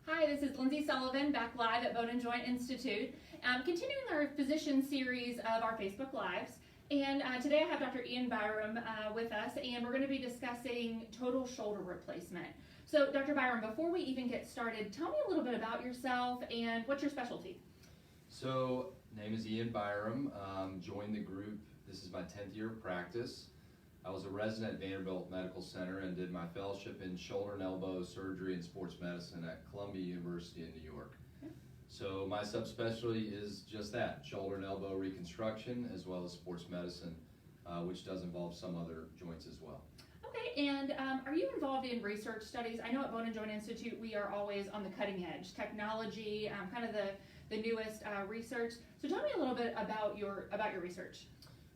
Hi, this is Lindsay Sullivan, back live at Bone and Joint Institute, continuing our physician series of our Facebook Lives. And today I have Dr. Ian Byram with us, and we're going to be discussing total shoulder replacement. So, Dr. Byram, before we even get started, tell me a little bit about yourself and what's your specialty? So, name is Ian Byram. Joined the group. This is my 10th year of practice. I was a resident at Vanderbilt Medical Center and did my fellowship in shoulder and elbow surgery and sports medicine at Columbia University in New York. Okay. So my subspecialty is just that, shoulder and elbow reconstruction as well as sports medicine, which does involve some other joints as well. Okay, and are you involved in research studies? I know at Bone and Joint Institute we are always on the cutting edge, technology, kind of the newest research. So tell me a little bit about your research.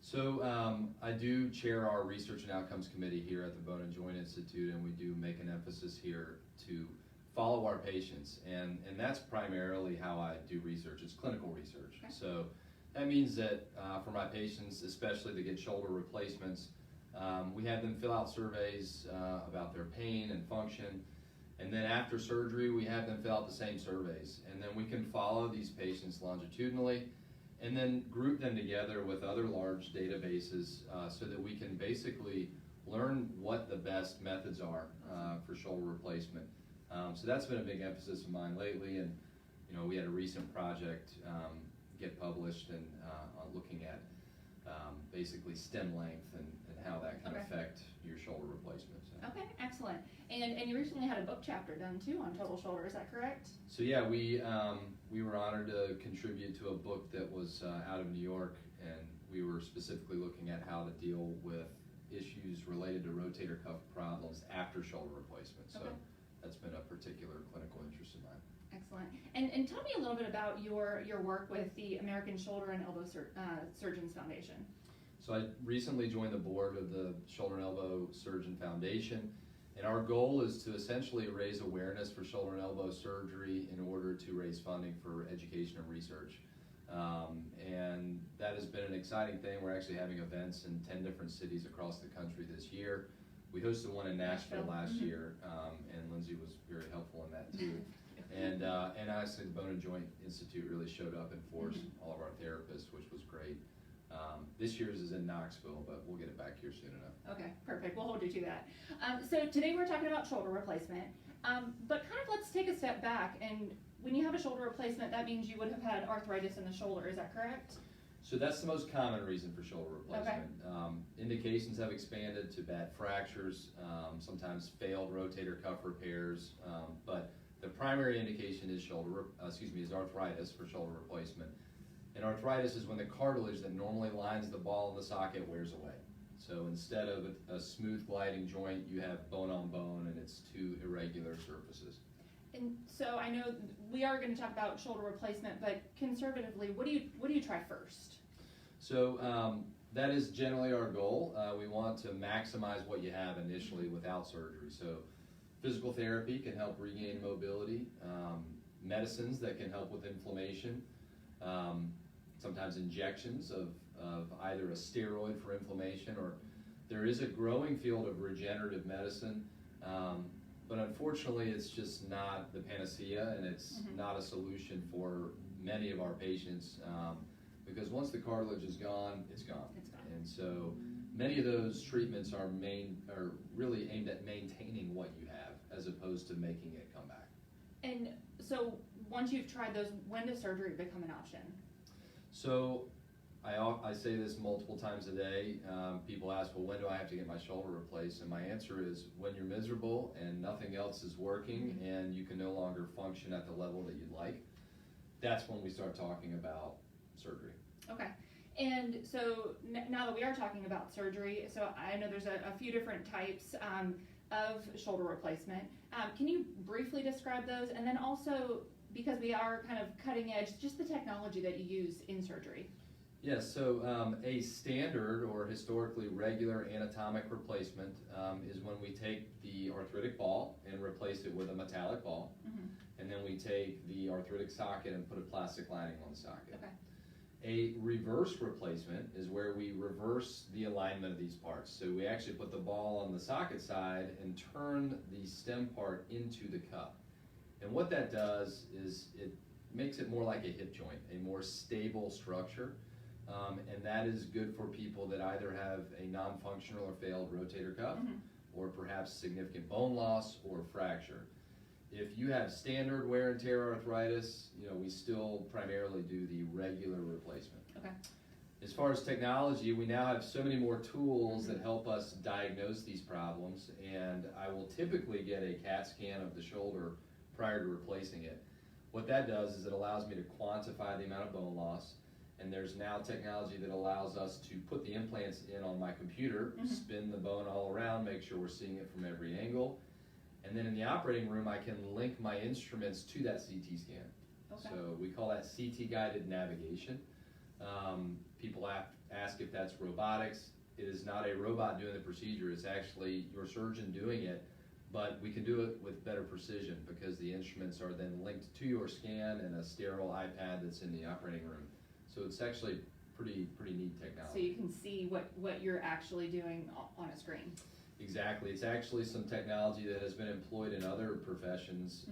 So I do chair our Research and Outcomes Committee here at the Bone and Joint Institute, and we do make an emphasis here to follow our patients, and that's primarily how I do research. It's clinical research. Okay. So that means that for my patients, especially to get shoulder replacements, we have them fill out surveys about their pain and function, and then after surgery we have them fill out the same surveys, and then we can follow these patients longitudinally and then group them together with other large databases so that we can basically learn what the best methods are for shoulder replacement. So that's been a big emphasis of mine lately, and we had a recent project get published and looking at basically stem length and how that can affect your shoulder replacement. So. Okay, excellent. And you recently had a book chapter done too on total shoulder, is that correct? So yeah, we were honored to contribute to a book that was out of New York, and we were specifically looking at how to deal with issues related to rotator cuff problems after shoulder replacement. So that's been a particular clinical interest of mine. Excellent. And tell me a little bit about your work with the American Shoulder and Elbow Surgeons Foundation. So I recently joined the board of the Shoulder and Elbow Surgeon Foundation, and our goal is to essentially raise awareness for shoulder and elbow surgery in order to raise funding for education and research. And that has been an exciting thing. We're actually having events in 10 different cities across the country this year. We hosted one in Nashville last year, and Lindsay was very helpful in that too. And actually the Bone and Joint Institute really showed up in force, all of our therapists, which was great. This year's is in Knoxville, but we'll get it back here soon enough. Okay, perfect. We'll hold you to that. So today we're talking about shoulder replacement, but kind of let's take a step back. And when you have a shoulder replacement, that means you would have had arthritis in the shoulder. Is that correct? So that's the most common reason for shoulder replacement. Okay. Indications have expanded to bad fractures, sometimes failed rotator cuff repairs, but the primary indication is is arthritis for shoulder replacement. And arthritis is when the cartilage that normally lines the ball in the socket wears away. So instead of a smooth gliding joint, you have bone on bone, and it's two irregular surfaces. And so I know we are going to talk about shoulder replacement, but conservatively, what do you try first? So that is generally our goal. We want to maximize what you have initially without surgery. So physical therapy can help regain mobility, medicines that can help with inflammation, sometimes injections of either a steroid for inflammation, or there is a growing field of regenerative medicine, but unfortunately it's just not the panacea, and it's not a solution for many of our patients, because once the cartilage is gone, it's gone. And so many of those treatments are really aimed at maintaining what you have as opposed to making it come back. And so once you've tried those, when does surgery become an option? So I say this multiple times a day. People ask, well, when do I have to get my shoulder replaced? And my answer is when you're miserable and nothing else is working and you can no longer function at the level that you'd like. That's when we start talking about surgery. Okay. And so now that we are talking about surgery, so I know there's a few different types of shoulder replacement. Can you briefly describe those? And then also, because we are kind of cutting edge, just the technology that you use in surgery. Yes, so a standard or historically regular anatomic replacement is when we take the arthritic ball and replace it with a metallic ball, and then we take the arthritic socket and put a plastic lining on the socket. Okay. A reverse replacement is where we reverse the alignment of these parts. So we actually put the ball on the socket side and turn the stem part into the cup. And what that does is it makes it more like a hip joint, a more stable structure. And that is good for people that either have a non-functional or failed rotator cuff, or perhaps significant bone loss or fracture. If you have standard wear and tear arthritis, we still primarily do the regular replacement. Okay. As far as technology, we now have so many more tools that help us diagnose these problems, and I will typically get a CAT scan of the shoulder prior to replacing it. What that does is it allows me to quantify the amount of bone loss, and there's now technology that allows us to put the implants in on my computer, spin the bone all around, make sure we're seeing it from every angle, and then in the operating room I can link my instruments to that CT scan. Okay. So we call that CT-Guided navigation. People ask if that's robotics. It is not a robot doing the procedure, it's actually your surgeon doing it, but we can do it with better precision because the instruments are then linked to your scan and a sterile iPad that's in the operating room. So it's actually pretty neat technology. So you can see what you're actually doing on a screen. Exactly. It's actually some technology that has been employed in other professions,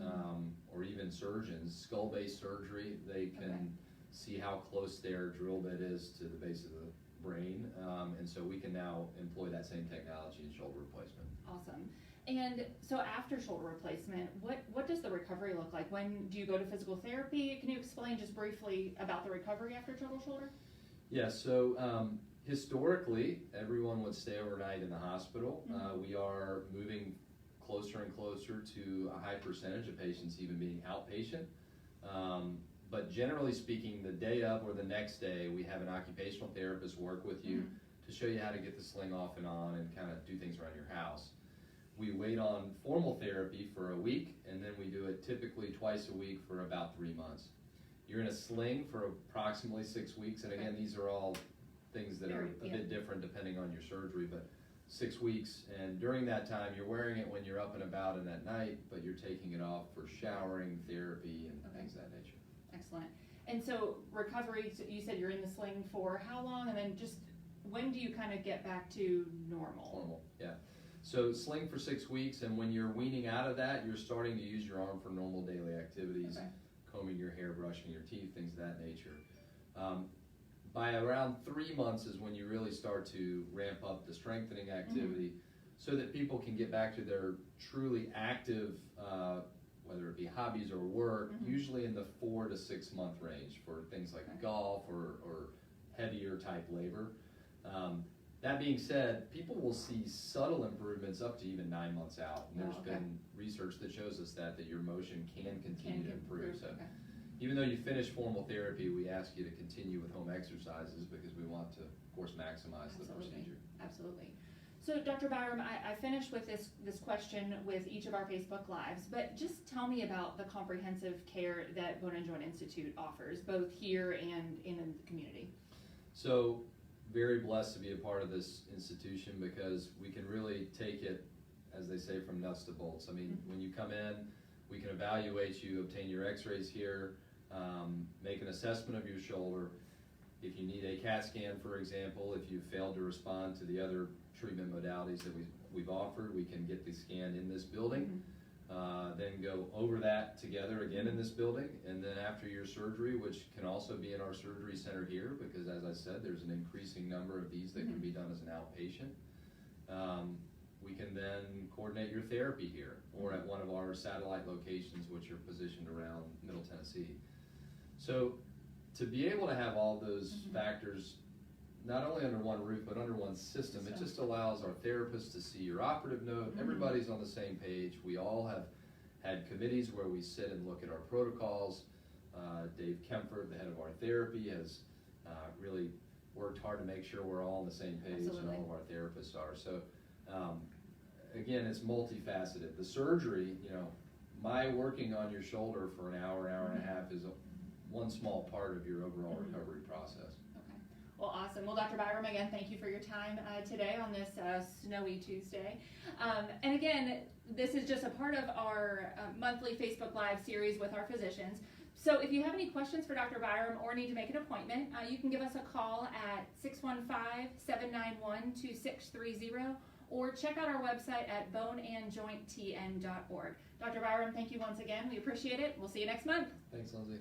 or even surgeons. Skull-based surgery, they can see how close their drill bit is to the base of the brain, and so we can now employ that same technology in shoulder replacement. Awesome. And so after shoulder replacement, what does the recovery look like? When do you go to physical therapy? Can you explain just briefly about the recovery after total shoulder? Yes, so historically, everyone would stay overnight in the hospital. We are moving closer and closer to a high percentage of patients even being outpatient. But generally speaking, the day of or the next day, we have an occupational therapist work with you to show you how to get the sling off and on and kind of do things around your house. We wait on formal therapy for a week, and then we do it typically twice a week for about 3 months. You're in a sling for approximately 6 weeks, and again, these are all things that are a bit different depending on your surgery, but 6 weeks, and during that time, you're wearing it when you're up and about and at night, but you're taking it off for showering, therapy, and things of that nature. Excellent. And so recovery, you said you're in the sling for how long, and then just when do you kind of get back to normal? Normal, yeah. So sling for 6 weeks, and when you're weaning out of that, you're starting to use your arm for normal daily activities, combing your hair, brushing your teeth, things of that nature. By around 3 months is when you really start to ramp up the strengthening activity so that people can get back to their truly active, whether it be hobbies or work, usually in the 4 to 6 month range for things like golf or heavier type labor. That being said, people will see subtle improvements up to even 9 months out. And there's been research that shows us that your motion can continue to improve. So even though you finish formal therapy, we ask you to continue with home exercises because we want to, of course, maximize the procedure. Absolutely. So Dr. Byram, I finished with this question with each of our Facebook Lives, but just tell me about the comprehensive care that Bone and Joint Institute offers, both here and in the community. So very blessed to be a part of this institution because we can really take it, as they say, from nuts to bolts. I mean, when you come in, we can evaluate you, obtain your x-rays here, make an assessment of your shoulder. If you need a CAT scan, for example, if you failed to respond to the other treatment modalities that we've offered, we can get the scan in this building, then go over that together again in this building, and then after your surgery, which can also be in our surgery center here, because as I said, there's an increasing number of these that can be done as an outpatient. We can then coordinate your therapy here or at one of our satellite locations, which are positioned around Middle Tennessee. So to be able to have all those factors not only under one roof but under one system, it just allows our therapists to see your operative note. Everybody's on the same page. We all have had committees where we sit and look at our protocols. Dave Kempfert, the head of our therapy, has really worked hard to make sure we're all on the same page, and all of our therapists are. So again, it's multifaceted. The surgery, my working on your shoulder for an hour and a half is one small part of your overall recovery process. Well, awesome. Well, Dr. Byram, again, thank you for your time today on this snowy Tuesday. And again, this is just a part of our monthly Facebook Live series with our physicians. So if you have any questions for Dr. Byram or need to make an appointment, you can give us a call at 615-791-2630 or check out our website at boneandjointtn.org. Dr. Byram, thank you once again. We appreciate it. We'll see you next month. Thanks, Lindsay.